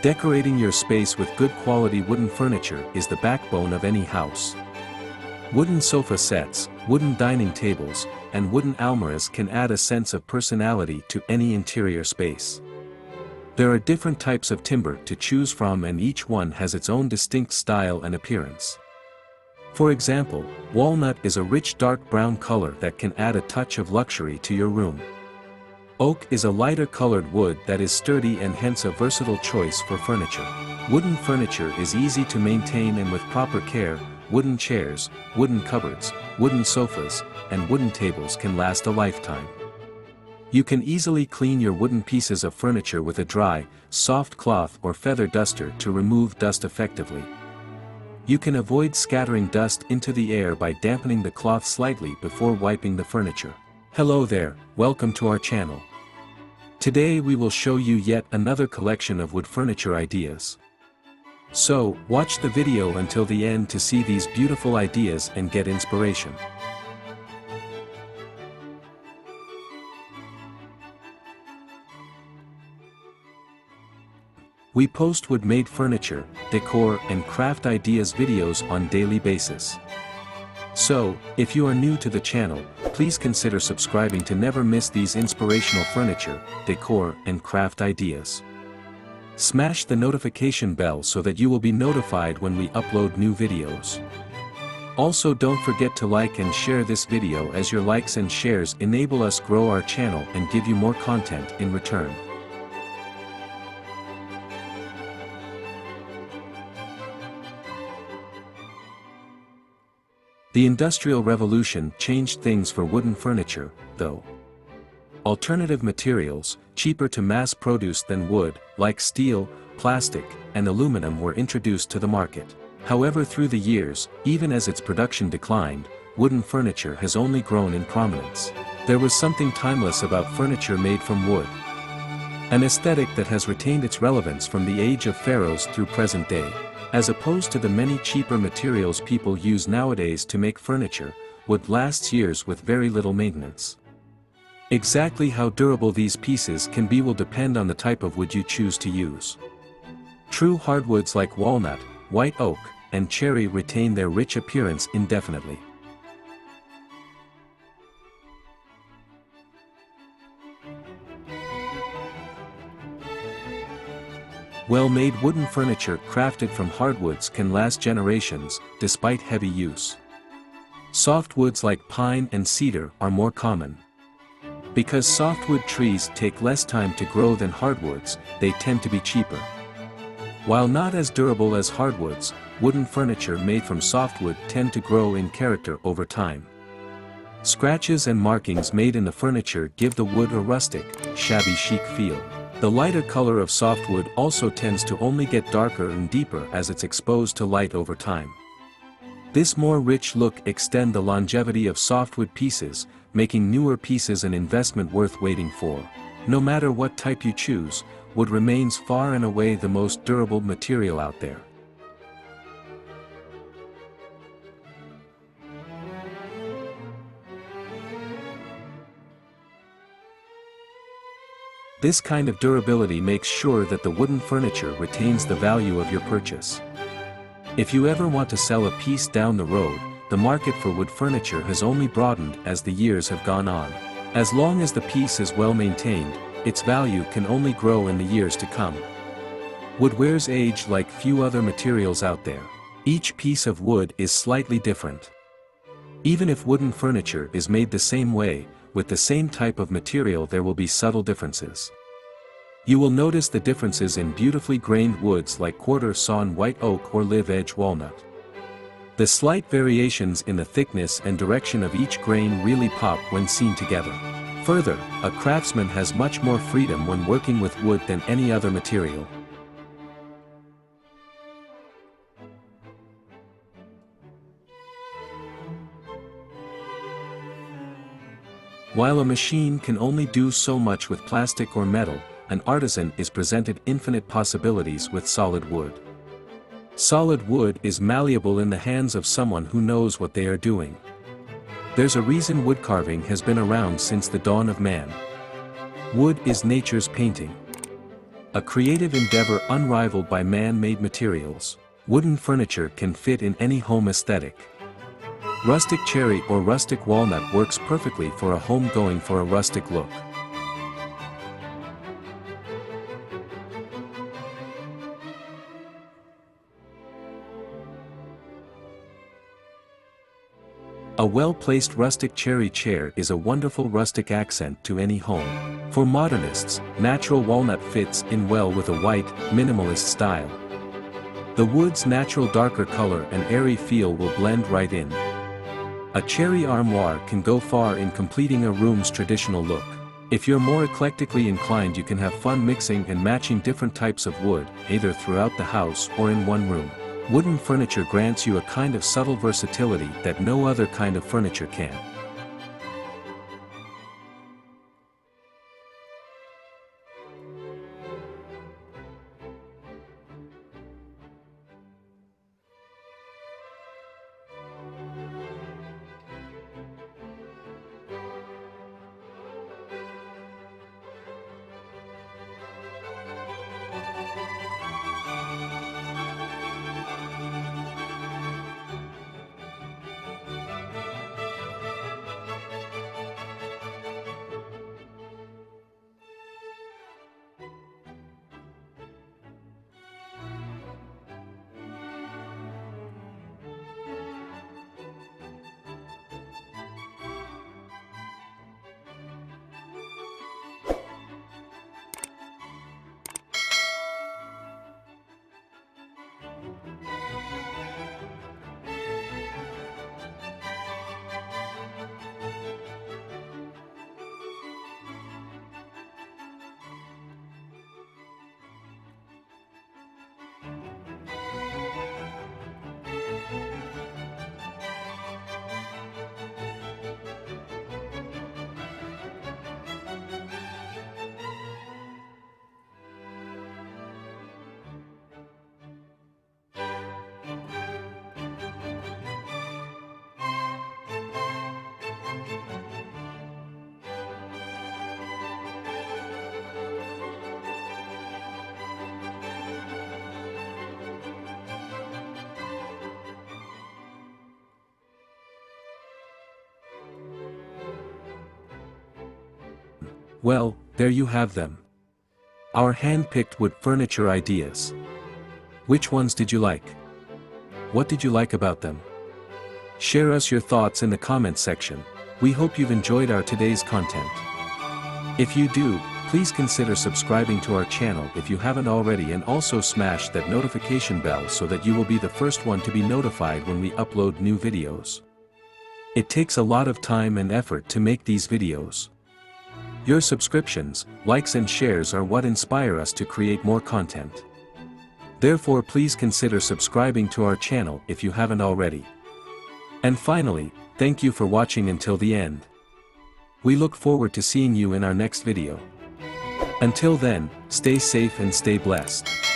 Decorating your space with good quality wooden furniture is the backbone of any house. Wooden sofa sets, wooden dining tables, and wooden almirahs can add a sense of personality to any interior space. There are different types of timber to choose from, and each one has its own distinct style and appearance. For example, walnut is a rich dark brown color that can add a touch of luxury to your room. Oak is a lighter colored wood that is sturdy and hence a versatile choice for furniture. Wooden furniture is easy to maintain, and with proper care, wooden chairs, wooden cupboards, wooden sofas, and wooden tables can last a lifetime. You can easily clean your wooden pieces of furniture with a dry, soft cloth or feather duster to remove dust effectively. You can avoid scattering dust into the air by dampening the cloth slightly before wiping the furniture. Hello there, welcome to our channel. Today we will show you yet another collection of wood furniture ideas. So, watch the video until the end to see these beautiful ideas and get inspiration. We post wood-made furniture, decor, and craft ideas videos on daily basis. So, if you are new to the channel, please consider subscribing to never miss these inspirational furniture, decor, and craft ideas. Smash the notification bell so that you will be notified when we upload new videos. Also, don't forget to like and share this video, as your likes and shares enable us grow our channel and give you more content in return. The Industrial Revolution changed things for wooden furniture, though. Alternative materials, cheaper to mass produce than wood, like steel, plastic, and aluminum, were introduced to the market. However, through the years, even as its production declined, wooden furniture has only grown in prominence. There was something timeless about furniture made from wood. An aesthetic that has retained its relevance from the age of pharaohs through present day. As opposed to the many cheaper materials people use nowadays to make furniture, wood lasts years with very little maintenance. Exactly how durable these pieces can be will depend on the type of wood you choose to use. True hardwoods like walnut, white oak, and cherry retain their rich appearance indefinitely. Well-made wooden furniture crafted from hardwoods can last generations, despite heavy use. Softwoods like pine and cedar are more common. Because softwood trees take less time to grow than hardwoods, they tend to be cheaper. While not as durable as hardwoods, wooden furniture made from softwood tend to grow in character over time. Scratches and markings made in the furniture give the wood a rustic, shabby chic feel. The lighter color of softwood also tends to only get darker and deeper as it's exposed to light over time. This more rich look extends the longevity of softwood pieces, making newer pieces an investment worth waiting for. No matter what type you choose, wood remains far and away the most durable material out there. This kind of durability makes sure that the wooden furniture retains the value of your purchase. If you ever want to sell a piece down the road, the market for wood furniture has only broadened as the years have gone on. As long as the piece is well maintained, its value can only grow in the years to come. Woodwares age like few other materials out there. Each piece of wood is slightly different. Even if wooden furniture is made the same way, with the same type of material, there will be subtle differences. You will notice the differences in beautifully grained woods like quarter-sawn white oak or live-edge walnut. The slight variations in the thickness and direction of each grain really pop when seen together. Further, a craftsman has much more freedom when working with wood than any other material. While a machine can only do so much with plastic or metal, an artisan is presented infinite possibilities with solid wood. Solid wood is malleable in the hands of someone who knows what they are doing. There's a reason wood carving has been around since the dawn of man. Wood is nature's painting. A creative endeavor unrivaled by man-made materials, wooden furniture can fit in any home aesthetic. Rustic cherry or rustic walnut works perfectly for a home going for a rustic look. A well-placed rustic cherry chair is a wonderful rustic accent to any home. For modernists, natural walnut fits in well with a white, minimalist style. The wood's natural darker color and airy feel will blend right in. A cherry armoire can go far in completing a room's traditional look. If you're more eclectically inclined, you can have fun mixing and matching different types of wood, either throughout the house or in one room. Wooden furniture grants you a kind of subtle versatility that no other kind of furniture can. Well, there you have them. Our hand-picked wood furniture ideas. Which ones did you like? What did you like about them? Share us your thoughts in the comments section. We hope you've enjoyed our today's content. If you do, please consider subscribing to our channel if you haven't already, and also smash that notification bell so that you will be the first one to be notified when we upload new videos. It takes a lot of time and effort to make these videos. Your subscriptions, likes and shares are what inspire us to create more content. Therefore, please consider subscribing to our channel if you haven't already. And finally, thank you for watching until the end. We look forward to seeing you in our next video. Until then, stay safe and stay blessed.